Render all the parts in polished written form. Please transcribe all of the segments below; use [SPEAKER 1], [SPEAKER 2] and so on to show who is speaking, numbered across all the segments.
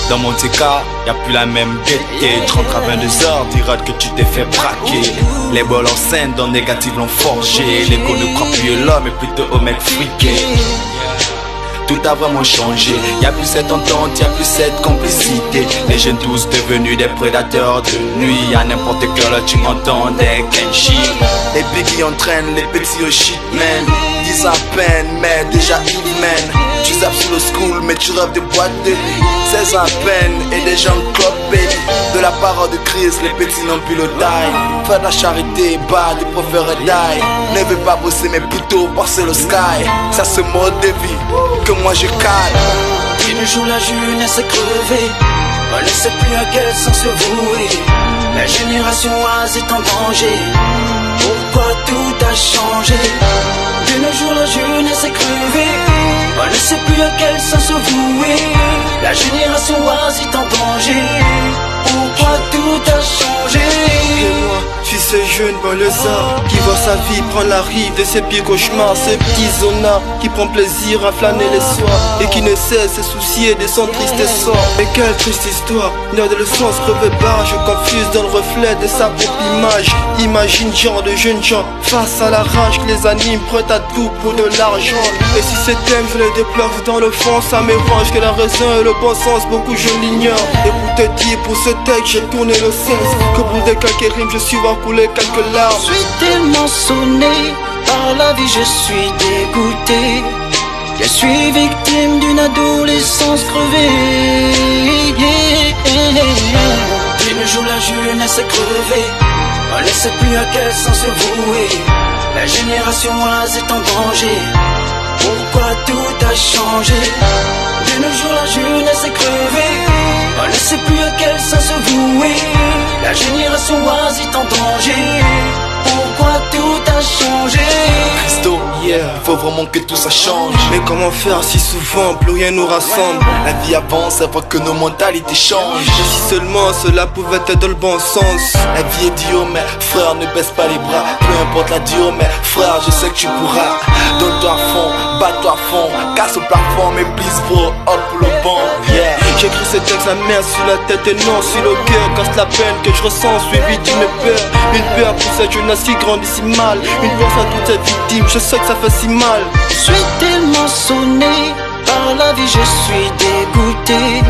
[SPEAKER 1] Dans mon TK, y'a plus la même gaieté. 30 à 22h, dira que tu t'es fait braquer. Les bols en scène, dans négatif l'ont forgé. L'ego ne croit plus l'homme, mais plutôt au mec friqué. Tout a vraiment changé, y'a plus cette entente, y'a plus cette complicité. Les jeunes tous devenus des prédateurs de nuit. À n'importe quelle heure tu entends des Kenshi. Les biggies entraînent les petits au shit man. 10 à peine mais déjà evil man. Tu zappes sur le school mais tu rêves de boîte de nuit. 16 à peine et des gens club baby. De la parole de crise, les petits n'ont plus le taille. Faire de la charité, bah des préférés die. Ne veux pas bosser mais plutôt passer le sky. Ça se mode de vie que moi je cale.
[SPEAKER 2] Une jour la jeunesse est crevée. On ne sait plus à quel sens se vouer. La génération oise est en danger. Pourquoi tout a changé? De nos jours la jeunesse est crevée. On ne sait plus à quel sens se vouer. La génération oise est en danger. Pourquoi tout a changé?
[SPEAKER 3] Et moi, je suis ce jeune banlieusard qui voit sa vie prendre la rive de ses pieds cauchemars. Ce petit zonard qui prend plaisir à flâner les soirs et qui ne cesse de se soucier de son triste sort. Et quelle triste histoire, une adolescence crevée barre. Je confuse dans le reflet de sa propre image. Imagine genre de jeunes gens face à la rage qui les anime, prêts à tout pour de l'argent. Et si ces thèmes je les déplore dans le fond, ça m'érange que la raison et le bon sens, beaucoup je l'ignore. Et pour te dire, pour ce texte j'ai tourné le sens, que pour des quelques rimes je suis voir couler quelques larmes.
[SPEAKER 2] Je suis tellement sonné par la vie, je suis dégoûté. Je suis victime d'une adolescence crevée. Une jour la jeunesse est crevée. On ne sait plus à quel sens se vouer. La génération oise est en danger. Pourquoi tout a changé? De nos jours la jeunesse est crevée. On ne sait plus à quel sens se vouer. La génération oise est en danger. Pourquoi tout a changé?
[SPEAKER 1] Christo, faut vraiment que tout ça change.
[SPEAKER 3] Mais comment faire si souvent plus rien nous rassemble?
[SPEAKER 1] La vie avance avant que nos mentalités changent.
[SPEAKER 3] Et si seulement cela pouvait être dans le bon sens.
[SPEAKER 1] La vie est dure mais frère ne baisse pas les bras. Peu importe la dure mais frère je sais que tu pourras. Donne-toi à fond, bats-toi à fond. Casse au plafond mais please bro, hop pour le bon. Yeah.
[SPEAKER 3] J'écris ce texte la main sur la tête et non sur le cœur. Casse la peine que je ressens suivi d'une peur. Une peur pour cette jeunesse qui grandit si mal. Une force à toutes ces victimes, je sais que ça fait si mal.
[SPEAKER 2] Je suis tellement sonné par la vie, je suis dégoûté.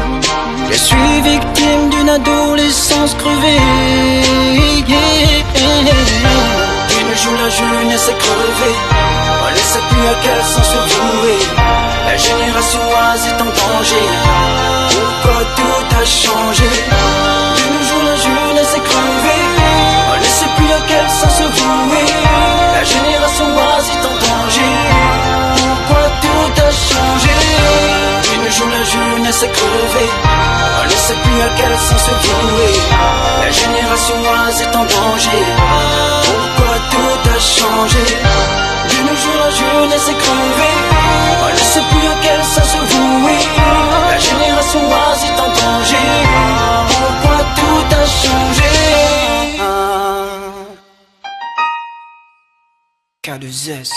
[SPEAKER 2] Je suis victime d'une adolescence crevée. Une jour la jeunesse est crevée. On ne sait plus à quel sens se vouer. La génération oise est en danger. Pourquoi tout a changé? De nos jours la jeunesse est crevée. On ne sait plus à quel sens se vouer. La génération oise est en danger. Pourquoi tout a changé? Une jour la jeunesse est crevée. On ne sait plus à quel sens se vouer. La génération oise est en danger. Pourquoi tout a changé? De nos jours la jeunesse est crevée. On ne sait plus à quel sens se vouer. La génération oise est en danger. Pourquoi tout a changé?
[SPEAKER 3] K2S.